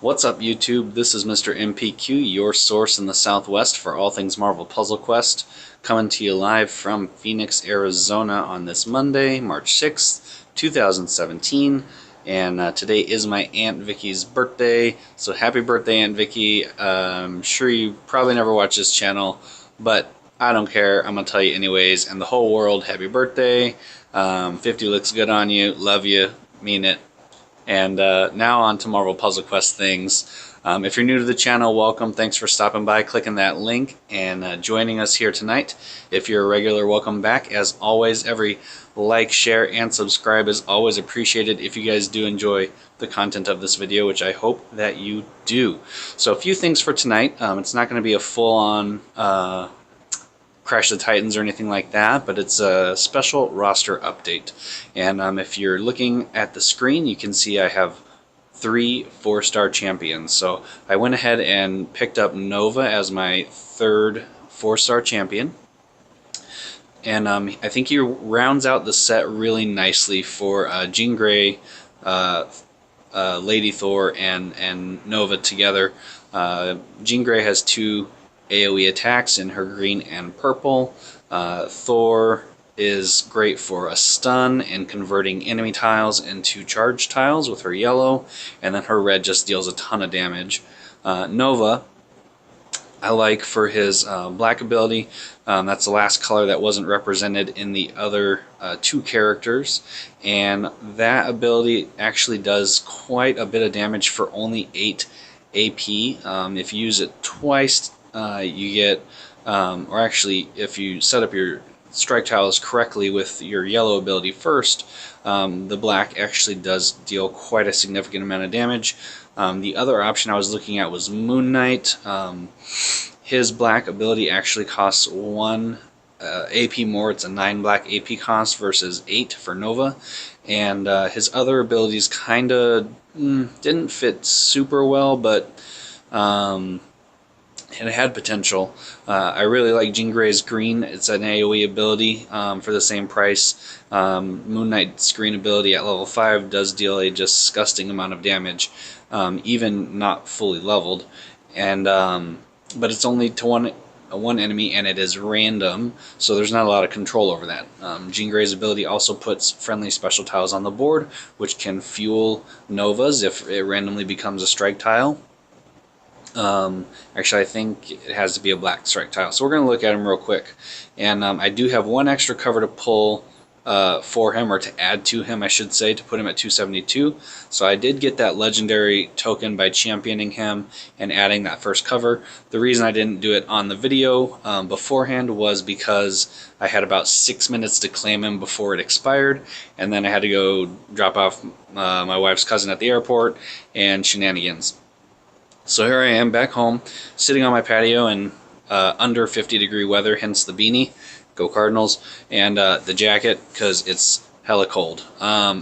What's up, YouTube? This is Mr. MPQ, your source in the Southwest for all things Marvel Puzzle Quest, coming to you live from Phoenix, Arizona on this Monday, March 6th, 2017. And today is my Aunt Vicky's birthday, so happy birthday, Aunt Vicky. I'm sure you probably never watch this channel, but I don't care. I'm going to tell you anyways, and the whole world, happy birthday. 50 looks good on you. Love you. Mean it. And now on to Marvel Puzzle Quest things. If you're new to the channel, welcome. Thanks for stopping by, clicking that link, and joining us here tonight. If you're a regular, welcome back. As always, every like, share, and subscribe is always appreciated if you guys do enjoy the content of this video, which I hope that you do. So a few things for tonight. It's not going to be a full-on Crash the Titans or anything like that, but it's a special roster update. And if you're looking at the screen, you can see I have 3 4-star champions. So I went ahead and picked up Nova as my 3rd 4-star champion. And I think he rounds out the set really nicely for Jean Grey, Lady Thor, and Nova together. Jean Grey has 2 AoE attacks in her green and purple. Thor is great for a stun and converting enemy tiles into charge tiles with her yellow, and then her red just deals a ton of damage. Nova I like for his black ability. That's the last color that wasn't represented in the other 2 characters, and that ability actually does quite a bit of damage for only 8 AP. If you use it twice, you get, or actually if you set up your strike tiles correctly with your yellow ability first, the black actually does deal quite a significant amount of damage. The other option I was looking at was Moon Knight. His black ability actually costs 1 AP more. It's a 9 black AP cost versus 8 for Nova. And his other abilities kind of didn't fit super well, but it had potential. I really like Jean Grey's green. It's an AoE ability for the same price. Moon Knight's green ability at level 5 does deal a disgusting amount of damage, even not fully leveled. And but it's only to one enemy, and it is random, so there's not a lot of control over that. Jean Grey's ability also puts friendly special tiles on the board, which can fuel Nova's if it randomly becomes a strike tile. Actually, I think it has to be a black strike tile. So we're going to look at him real quick. And I do have 1 extra cover to pull for him, or to add to him, I should say, to put him at 272. So I did get that legendary token by championing him and adding that first cover. The reason I didn't do it on the video beforehand was because I had about 6 minutes to claim him before it expired, and then I had to go drop off my wife's cousin at the airport, and shenanigans. So here I am back home, sitting on my patio in under 50-degree weather, hence the beanie, go Cardinals, and the jacket, because it's hella cold.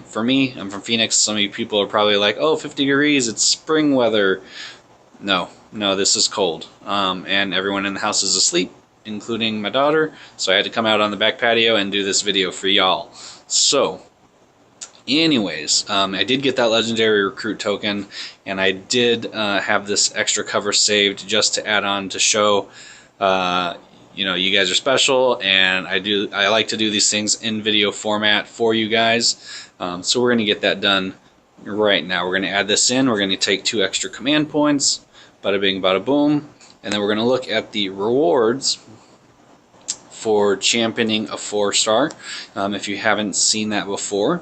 For me, I'm from Phoenix. Some of you people are probably like, oh, 50 degrees, it's spring weather. No, this is cold. And everyone in the house is asleep, including my daughter, so I had to come out on the back patio and do this video for y'all. So anyways, I did get that legendary recruit token, and I did have this extra cover saved just to add on to show, you know, you guys are special, and I like to do these things in video format for you guys. So we're going to get that done right now. We're going to add this in. We're going to take 2 extra command points, bada bing, bada boom, and then we're going to look at the rewards for championing a 4-star. If you haven't seen that before,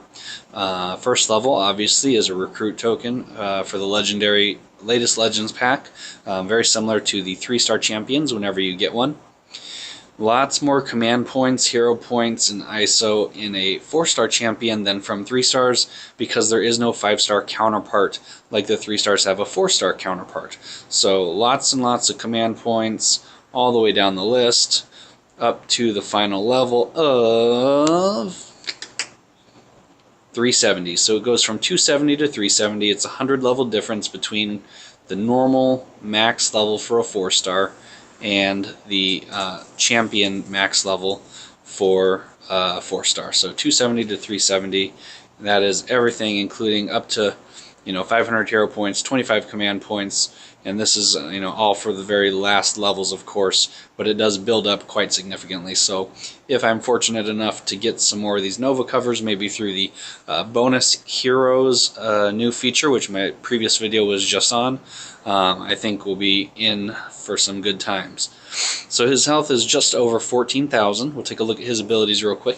first level obviously is a recruit token for the legendary latest Legends pack, very similar to the 3-star champions whenever you get one. Lots more command points, hero points, and ISO in a 4-star champion than from 3 stars, because there is no 5-star counterpart like the 3 stars have a 4-star counterpart. So lots and lots of command points all the way down the list, up to the final level of 370. So it goes from 270 to 370. It's a 100 level difference between the normal max level for a 4-star and the champion max level for 4-star. So 270 to 370. That is everything, including up to 500 hero points, 25 command points, and this is all for the very last levels, of course, but it does build up quite significantly. So if I'm fortunate enough to get some more of these Nova covers, maybe through the bonus heroes new feature, which my previous video was just on, I think we'll be in for some good times. So his health is just over 14,000. We'll take a look at his abilities real quick.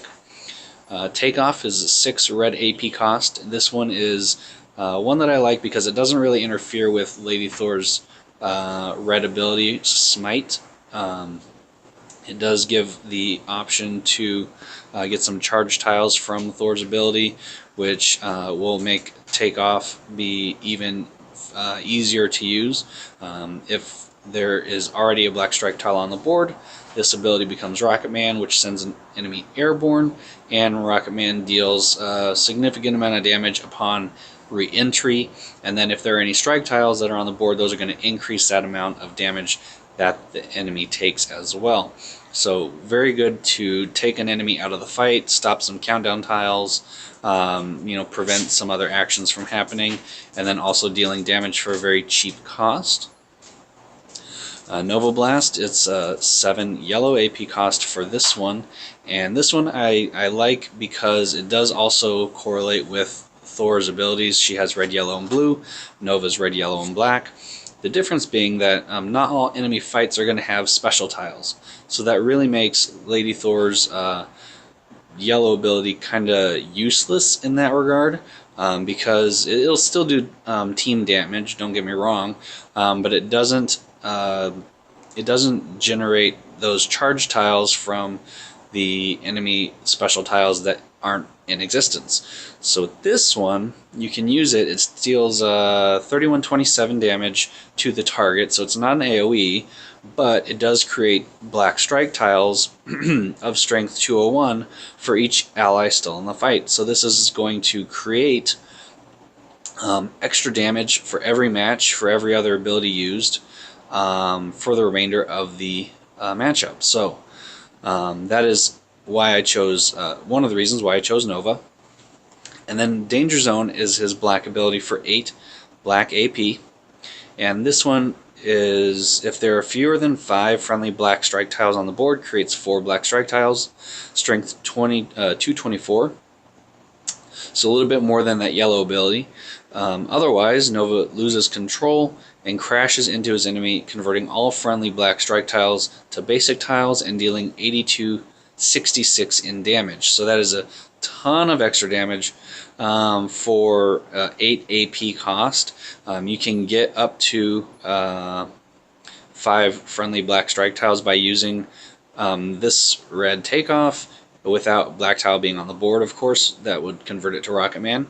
Takeoff is 6 red AP cost. This one is one that I like because it doesn't really interfere with Lady Thor's red ability, Smite. It does give the option to get some charge tiles from Thor's ability, which will make Takeoff be even easier to use. If there is already a black strike tile on the board, this ability becomes Rocket Man, which sends an enemy airborne, and Rocket Man deals a significant amount of damage upon re-entry, and then if there are any strike tiles that are on the board, those are going to increase that amount of damage that the enemy takes as well. So very good to take an enemy out of the fight, stop some countdown tiles, prevent some other actions from happening, and then also dealing damage for a very cheap cost. Nova Blast, it's 7 yellow AP cost for this one, and this one I like because it does also correlate with Thor's abilities. She has red, yellow, and blue. Nova's red, yellow, and black. The difference being that not all enemy fights are going to have special tiles, so that really makes Lady Thor's yellow ability kind of useless in that regard, because it'll still do team damage, don't get me wrong, but it doesn't generate those charge tiles from the enemy special tiles that aren't in existence. So this one, you can use it. It deals 3127 damage to the target, so it's not an AoE, but it does create black strike tiles of strength 201 for each ally still in the fight. So this is going to create extra damage for every match, for every other ability used, for the remainder of the matchup. So that is why I chose, one of the reasons why I chose Nova. And then Danger Zone is his black ability for 8 black AP. And this one is, if there are fewer than 5 friendly black strike tiles on the board, creates 4 black strike tiles, strength 224. So a little bit more than that yellow ability. Otherwise, Nova loses control and crashes into his enemy, converting all friendly black strike tiles to basic tiles and dealing 8266 in damage. So that is a ton of extra damage for 8 AP cost. You can get up to 5 friendly black strike tiles by using this red Takeoff, without black tile being on the board, of course. That would convert it to Rocket Man.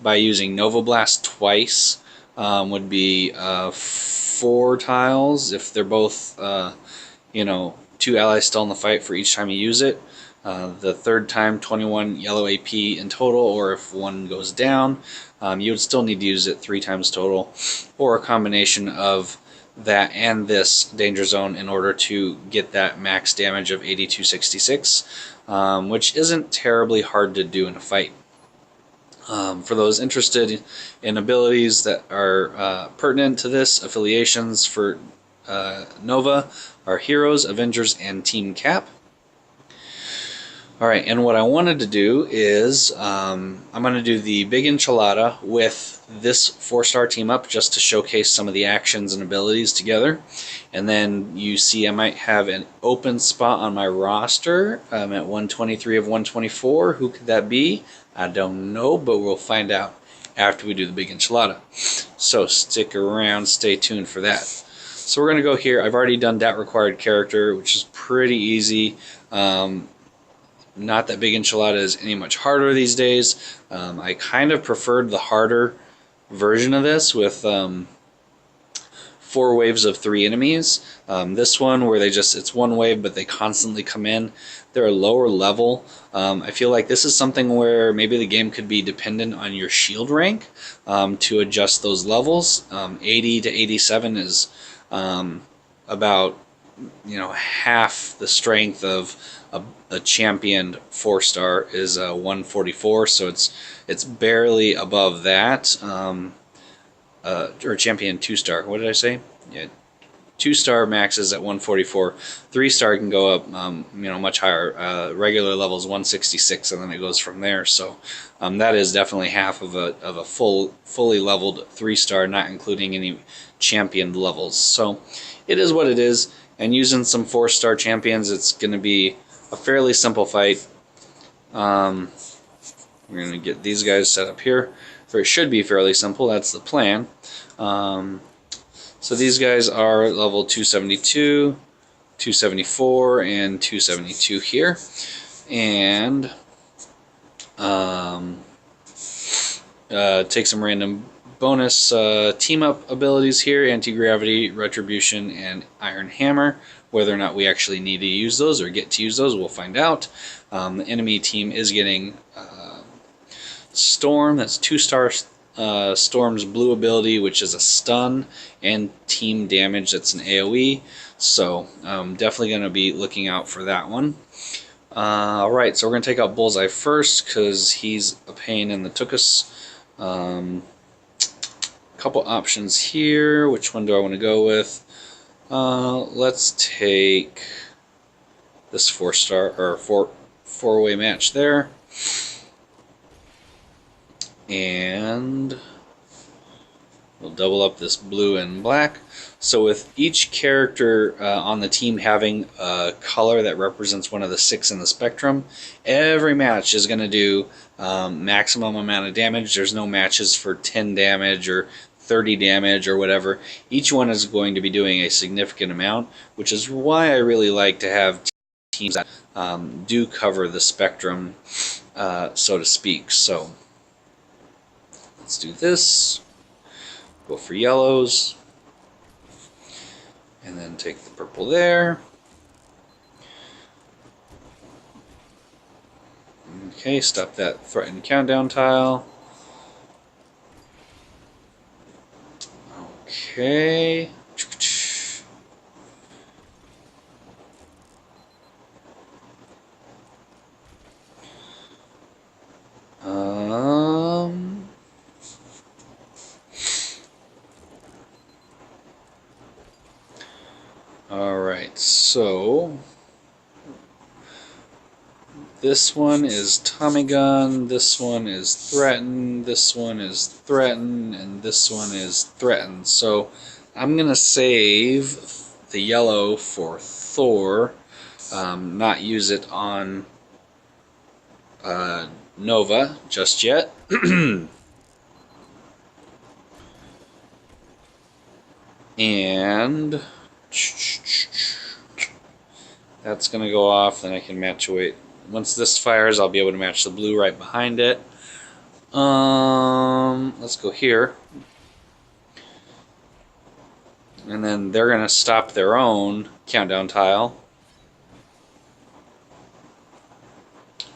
By using Nova Blast twice would be 4 tiles if they're both 2 allies still in the fight for each time you use it. The third time, 21 yellow AP in total, or if one goes down, you would still need to use it 3 times total, or a combination of that and this Danger Zone in order to get that max damage of 8266, which isn't terribly hard to do in a fight. For those interested in abilities that are pertinent to this, affiliations for Nova are Heroes, Avengers, and Team Cap. Alright, and what I wanted to do is, I'm going to do the Big Enchilada with this 4-star team up just to showcase some of the actions and abilities together. And then you see I might have an open spot on my roster. I'm at 123 of 124. Who could that be? I don't know, but we'll find out after we do the Big Enchilada. So stick around, stay tuned for that. So we're going to go here. I've already done that required character, which is pretty easy. Not that Big Enchilada is any much harder these days. I kind of preferred the harder version of this with 4 waves of 3 enemies. This one where it's 1 wave but they constantly come in. They're a lower level. I feel like this is something where maybe the game could be dependent on your shield rank to adjust those levels. 80 to 87 is about half the strength of a championed 4-star is 144, so it's barely above that. or champion 2-star. What did I say? Yeah, 2-star maxes at 144. 3-star can go up, much higher. Regular level is 166, and then it goes from there. So that is definitely half of a fully leveled 3-star, not including any championed levels. So it is what it is. And using some 4-star champions, it's going to be a fairly simple fight. We're going to get these guys set up here. It should be fairly simple. That's the plan. So these guys are level 272, 274, and 272 here. And take some random bonus team-up abilities here: Anti-Gravity, Retribution, and Iron Hammer. Whether or not we actually need to use those or get to use those, we'll find out. The enemy team is getting Storm. That's 2-star Storm's blue ability, which is a stun, and team damage. That's an AoE. So definitely going to be looking out for that one. Alright, so we're going to take out Bullseye first because he's a pain in the tuchus. Couple options here. Which one do I want to go with? Let's take this 4-star or four-way match there. And we'll double up this blue and black. So with each character on the team having a color that represents one of the 6 in the spectrum, every match is going to do maximum amount of damage. There's no matches for 10 damage or 30 damage or whatever. Each one is going to be doing a significant amount, which is why I really like to have teams that do cover the spectrum, so to speak. So let's do this. Go for yellows. And then take the purple there. Okay, stop that threatened countdown tile. Okay. Alright, so this one is Tommy Gun, this one is Threaten, this one is Threaten, and this one is Threaten. So I'm going to save the yellow for Thor, not use it on Nova just yet. And that's going to go off, then I can match away. Once this fires, I'll be able to match the blue right behind it. Let's go here. And then they're going to stop their own countdown tile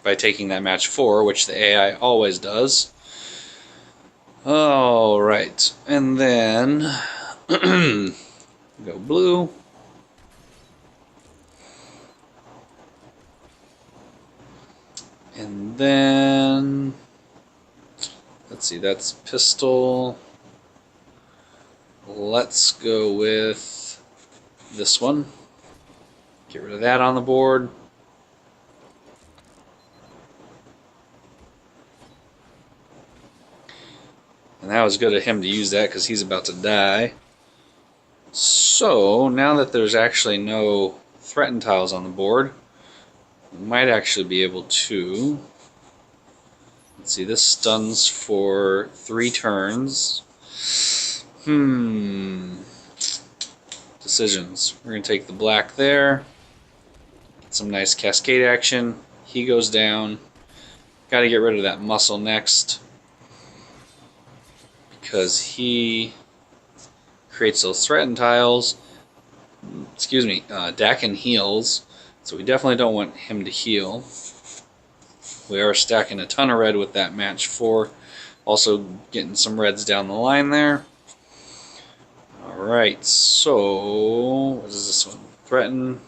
by taking that match 4, which the AI always does. Alright, and then go blue. And then, let's see, that's pistol. Let's go with this one. Get rid of that on the board. And that was good of him to use that because he's about to die. So, now that there's actually no threatened tiles on the board, we might actually be able to... Let's see, this stuns for 3 turns. Decisions. We're going to take the black there. Get some nice cascade action. He goes down. Got to get rid of that muscle next, because he creates those threatened tiles. Excuse me, Dakin heals, so we definitely don't want him to heal. We are stacking a ton of red with that match 4. Also getting some reds down the line there. Alright, so what is this one? Threaten.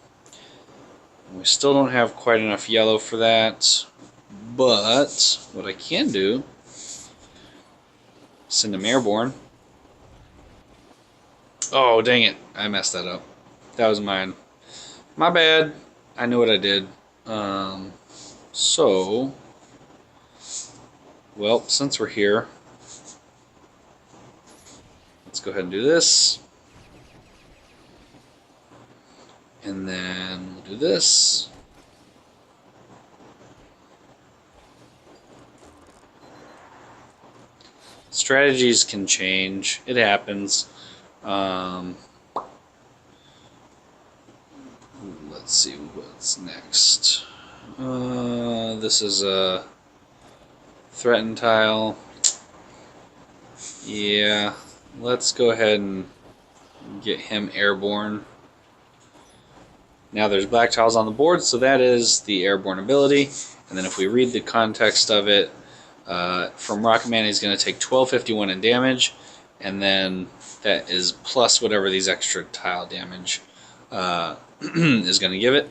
We still don't have quite enough yellow for that, but what I can do, send him airborne. Oh, dang it. I messed that up. That was mine. My bad. I knew what I did. So, well, since we're here, let's go ahead and do this. And then we'll do this. Strategies can change. It happens. Let's see what's next. This is a threaten tile. Yeah, let's go ahead and get him airborne. Now there's black tiles on the board, so that is the airborne ability. And then if we read the context of it, from Rocket Man, he's going to take 1251 in damage, and then that is plus whatever these extra tile damage is going to give it.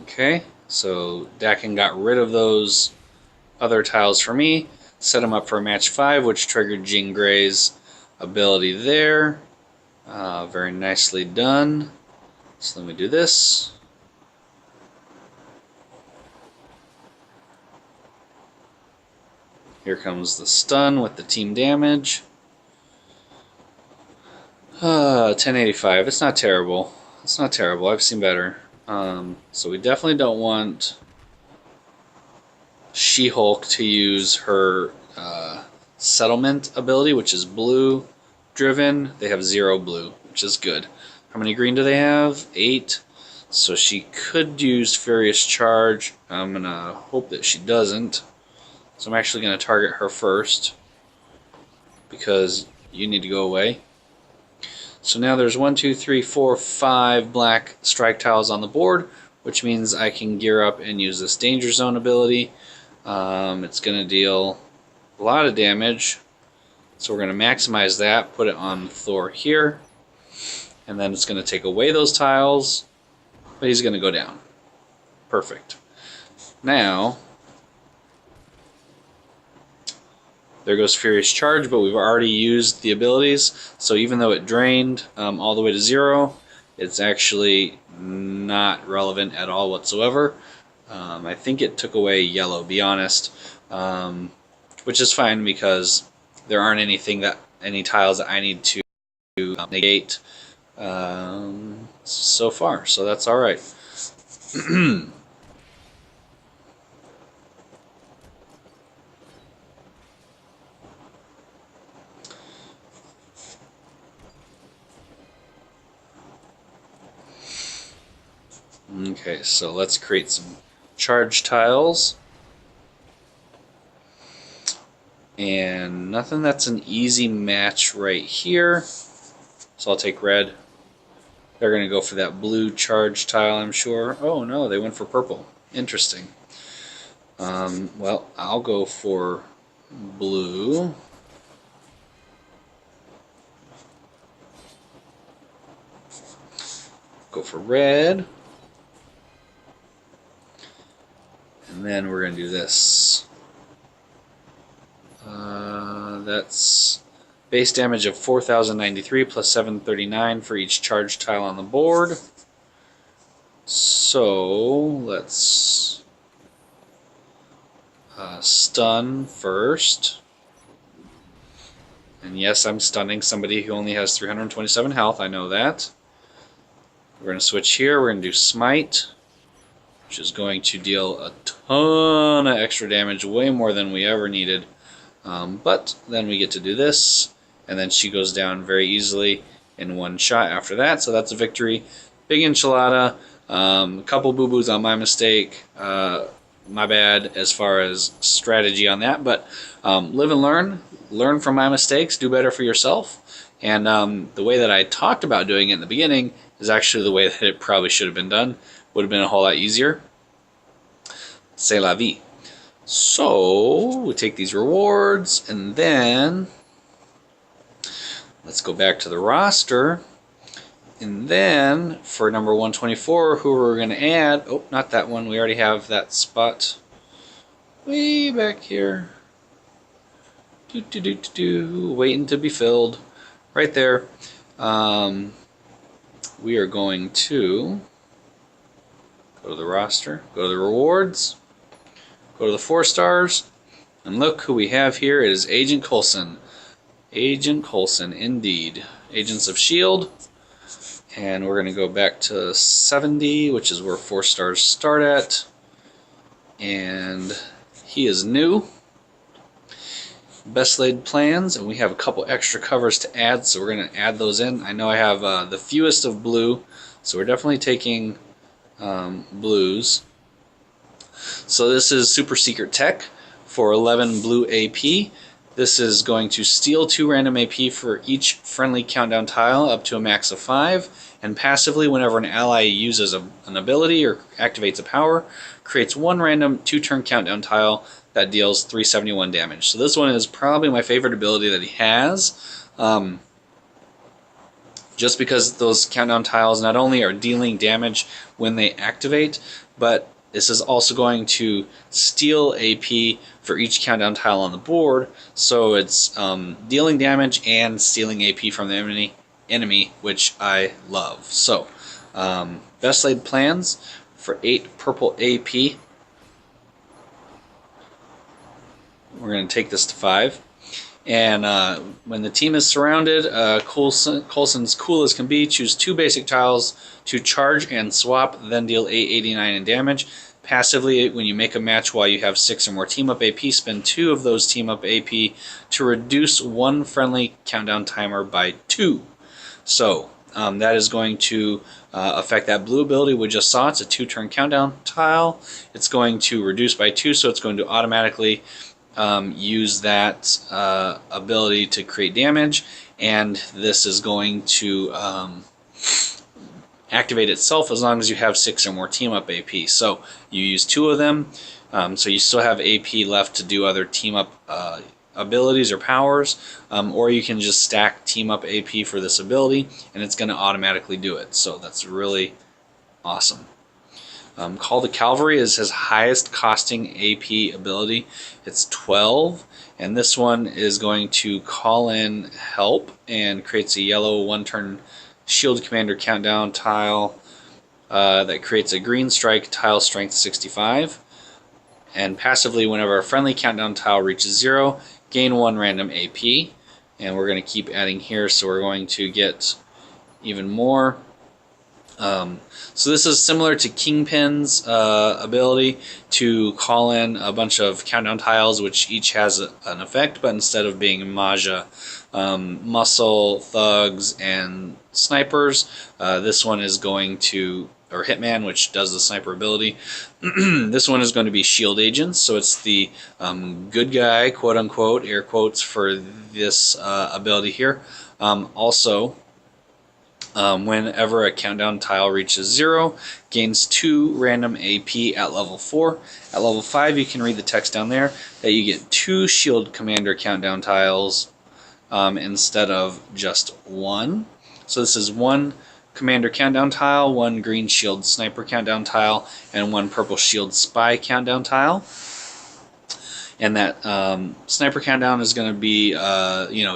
Okay, so Dakin got rid of those other tiles for me, set him up for a match 5, which triggered Jean Grey's ability there. Very nicely done. So let me do this. Here comes the stun with the team damage. 1085. It's not terrible. It's not terrible. I've seen better. So we definitely don't want She-Hulk to use her settlement ability, which is blue driven. They have 0 blue, which is good. How many green do they have? 8. So she could use Furious Charge. I'm going to hope that she doesn't. So I'm actually going to target her first, because you need to go away. So now there's 1, 2, 3, 4, 5 black strike tiles on the board, which means I can gear up and use this Danger Zone ability. It's going to deal a lot of damage, so we're going to maximize that, put it on Thor here, and then it's going to take away those tiles, but he's going to go down. Perfect. Now, there goes Furious Charge, but we've already used the abilities, so even though it drained all the way to 0, it's actually not relevant at all whatsoever. I think it took away yellow, be honest, which is fine because there aren't any tiles that I need to negate so far, so that's all right. Okay, so let's create some charge tiles. And nothing that's an easy match right here. So I'll take red. They're going to go for that blue charge tile, I'm sure. Oh no, they went for purple. Interesting. Well, I'll go for blue. Go for red. And then we're going to do this. That's base damage of 4,093 plus 739 for each charge tile on the board. So let's stun first. And yes, I'm stunning somebody who only has 327 health. I know that. We're going to switch here. We're going to do Smite, which is going to deal a ton of extra damage, way more than we ever needed. But then we get to do this, and then she goes down very easily in one shot after that, so that's a victory. Big enchilada, a couple boo-boos on my mistake, my bad as far as strategy on that, but live and learn from my mistakes, do better for yourself, and the way that I talked about doing it in the beginning is actually the way that it probably should have been done. Would have been a whole lot easier. C'est la vie. So we take these rewards, and then let's go back to the roster, and then for number 124, who we're going to add, oh, not that one, we already have that spot. way back here. Waiting to be filled. Right there. We are going to go to the roster, go to the rewards, go to the 4 stars, and look who we have here. It is Agent Coulson. Agent Coulson, indeed. Agents of S.H.I.E.L.D. And we're going to go back to 70, which is where 4 stars start at. And he is new. Best laid plans, and we have a couple extra covers to add, so we're going to add those in. I know I have the fewest of blue, so we're definitely taking blues. So this is Super Secret Tech for 11 blue AP. This is going to steal 2 random AP for each friendly countdown tile up to a max of 5, and passively, whenever an ally uses an ability or activates a power, creates 1 random 2-turn countdown tile that deals 371 damage. So this one is probably my favorite ability that he has, just because those countdown tiles not only are dealing damage when they activate, but this is also going to steal AP for each countdown tile on the board, so it's dealing damage and stealing AP from the enemy, which I love. So, best laid plans for 8 purple AP. We're going to take this to 5. And when the team is surrounded, Coulson's cool as can be. Choose 2 basic tiles to charge and swap, then deal 889 in damage. Passively, when you make a match while you have 6 or more team-up AP, spend 2 of those team-up AP to reduce 1 friendly countdown timer by 2. So, that is going to affect that blue ability we just saw. It's a 2-turn countdown tile. It's going to reduce by 2, so it's going to automatically use that ability to create damage, and this is going to activate itself as long as you have 6 or more team-up AP. So you use 2 of them, so you still have AP left to do other team-up abilities or powers, or you can just stack team-up AP for this ability, and it's going to automatically do it. So that's really awesome. Call the Cavalry is his highest costing AP ability. It's 12, and this one is going to call in help and creates a yellow 1-turn shield commander countdown tile that creates a green strike tile strength 65. And passively, whenever a friendly countdown tile reaches 0, gain 1 random AP. And we're going to keep adding here, so we're going to get even more. So this is similar to Kingpin's ability to call in a bunch of countdown tiles, which each has an effect, but instead of being Maja, Muscle, Thugs, and Snipers, this one is going to, or Hitman, which does the sniper ability. This one is going to be Shield Agents, so it's the good guy, quote unquote, air quotes, for this ability here. Also, whenever a countdown tile reaches 0, gains 2 random AP at level 4. At level 5, you can read the text down there that you get 2 Shield Commander countdown tiles instead of just 1. So this is 1 Commander countdown tile, 1 green Shield Sniper countdown tile, and 1 purple Shield Spy countdown tile. And that sniper countdown is going to be,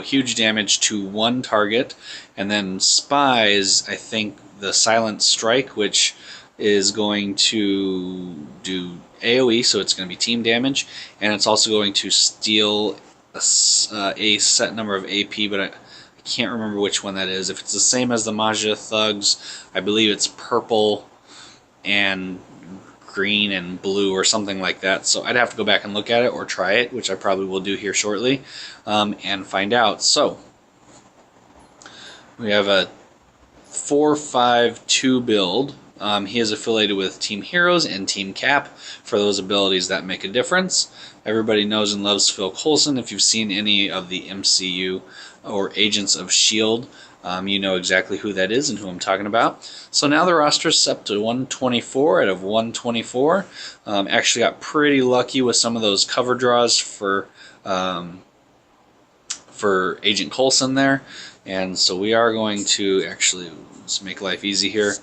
huge damage to 1 target. And then spies, I think, the silent strike, which is going to do AoE, so it's going to be team damage. And it's also going to steal a set number of AP, but I can't remember which one that is. If it's the same as the Maja Thugs, I believe it's purple and green and blue or something like that. So I'd have to go back and look at it or try it, which I probably will do here shortly, and find out. So we have a 4-5-2 build. He is affiliated with Team Heroes and Team Cap for those abilities that make a difference. Everybody knows and loves Phil Coulson. If you've seen any of the MCU or Agents of S.H.I.E.L.D., you know exactly who that is and who I'm talking about. So now the roster is up to 124 out of 124. Actually got pretty lucky with some of those cover draws for Agent Coulson there. And so we are going to actually, let's make life easy here,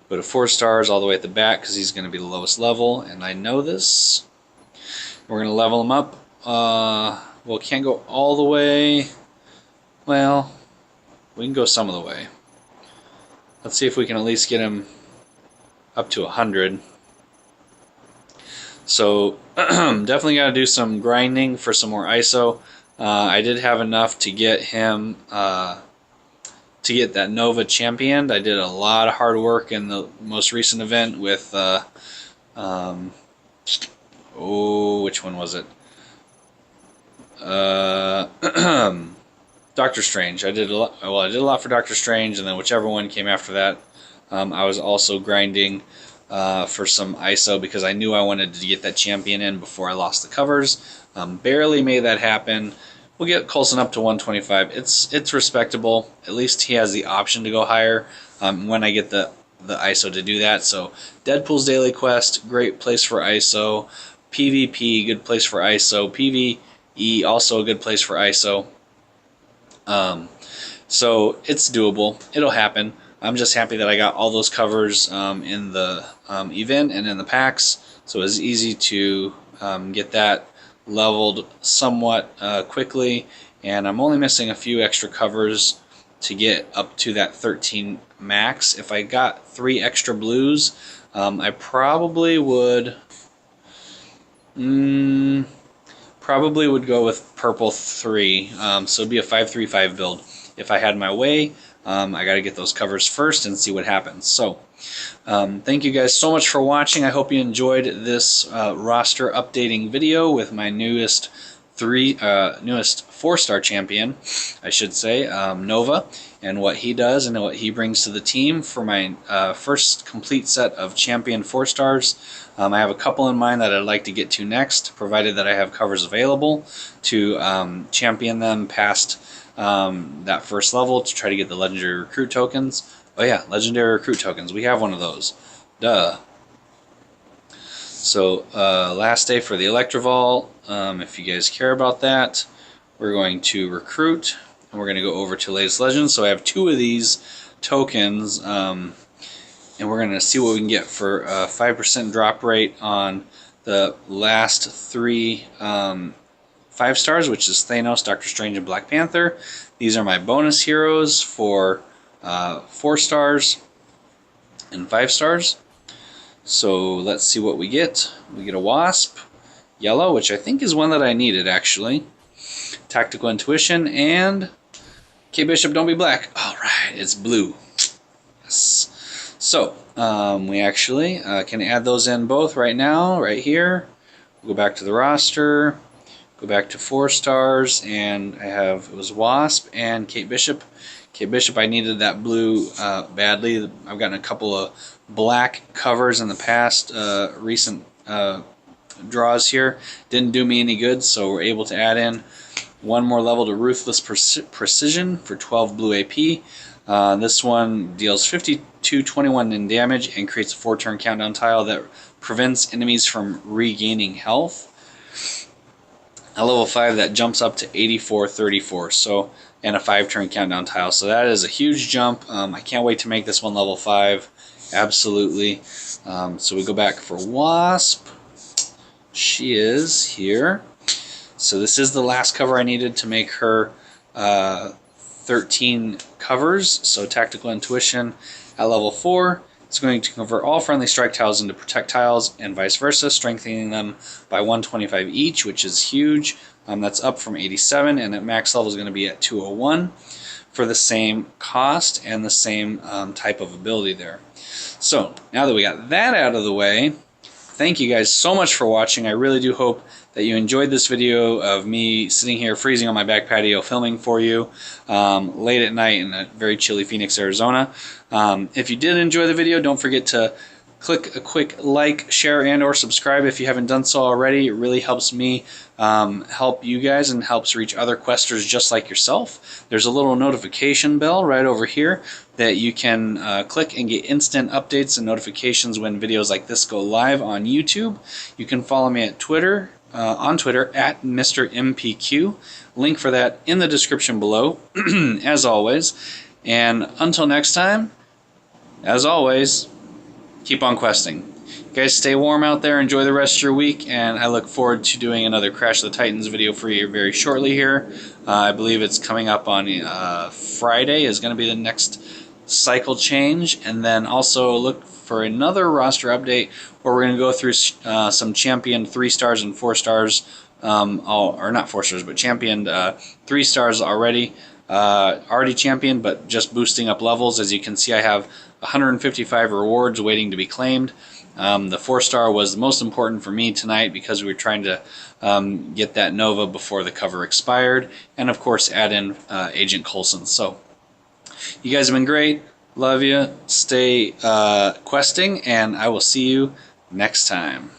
go to 4 stars all the way at the back because he's going to be the lowest level, and I know this. We're going to level him up. Well, can't go all the way. Well, we can go some of the way. Let's see if we can at least get him up to 100. So definitely got to do some grinding for some more ISO. I did have enough to get him to get that Nova championed. I did a lot of hard work in the most recent event with which one was it? Doctor Strange. I did a lot. Well, I did a lot for Doctor Strange, and then whichever one came after that, I was also grinding for some ISO because I knew I wanted to get that champion in before I lost the covers. Barely made that happen. We'll get Coulson up to 125. It's respectable. At least he has the option to go higher when I get the ISO to do that. So Deadpool's Daily Quest, great place for ISO. PvP, good place for ISO. PvE, also a good place for ISO. So it's doable. It'll happen. I'm just happy that I got all those covers in the event and in the packs, so it was easy to get that leveled somewhat quickly, and I'm only missing a few extra covers to get up to that 13 max. If I got 3 extra blues, I probably would go with purple 3, so it'd be a 5-3-5 build. If I had my way, I got to get those covers first and see what happens. So thank you guys so much for watching. I hope you enjoyed this roster updating video with my newest 4-star champion, I should say, Nova, and what he does and what he brings to the team for my first complete set of champion 4-stars. I have a couple in mind that I'd like to get to next, provided that I have covers available to champion them past that first level to try to get the legendary recruit tokens. Oh yeah, legendary recruit tokens. We have one of those. Duh. So last day for the Electroval. If you guys care about that, we're going to recruit, and we're going to go over to latest legends. So I have 2 of these tokens, and we're going to see what we can get for a 5% drop rate on the last 3 5-stars, which is Thanos, Doctor Strange, and Black Panther. These are my bonus heroes for 4-stars and 5-stars. So let's see what we get. We get a Wasp, yellow, which I think is one that I needed actually. Tactical Intuition, and K-Bishop, don't be black. Alright, it's blue. Yes. So we actually can add those in both right now, right here. We'll go back to the roster. Go back to 4-stars, and I have, it was Wasp and Kate Bishop. Kate Bishop, I needed that blue badly. I've gotten a couple of black covers in the past recent draws here. Didn't do me any good, so we're able to add in 1 more level to Ruthless Precision for 12 blue AP. This one deals 52-21 in damage and creates a 4-turn countdown tile that prevents enemies from regaining health. A level 5 that jumps up to 84-34, so, and a 5-turn countdown tile. So that is a huge jump. I can't wait to make this one level 5. Absolutely. So we go back for Wasp. She is here. So this is the last cover I needed to make her 13 covers. So Tactical Intuition at level 4. It's going to convert all friendly strike tiles into protect tiles and vice versa, strengthening them by 125 each, which is huge. That's up from 87, and at max level is going to be at 201 for the same cost and the same type of ability there. So now that we got that out of the way, thank you guys so much for watching. I really do hope that you enjoyed this video of me sitting here freezing on my back patio filming for you late at night in a very chilly Phoenix, Arizona. If you did enjoy the video, don't forget to click a quick like, share, and or subscribe if you haven't done so already. It really helps me help you guys and helps reach other questers just like yourself. There's a little notification bell right over here that you can click and get instant updates and notifications when videos like this go live on YouTube. You can follow me at Twitter, on Twitter at Mr. MPQ. Link for that in the description below, as always. And until next time, as always, keep on questing. You guys stay warm out there, enjoy the rest of your week, and I look forward to doing another Crash of the Titans video for you very shortly here. I believe it's coming up on Friday is going to be the next cycle change, and then also look for another roster update where we're going to go through some championed 3 stars and 4 stars, or not 4 stars, but championed 3 stars already championed, but just boosting up levels. As you can see, I have 155 rewards waiting to be claimed. The 4-star was the most important for me tonight because we were trying to get that Nova before the cover expired, and of course add in Agent Coulson. So you guys have been great. Love you. Stay questing, and I will see you next time.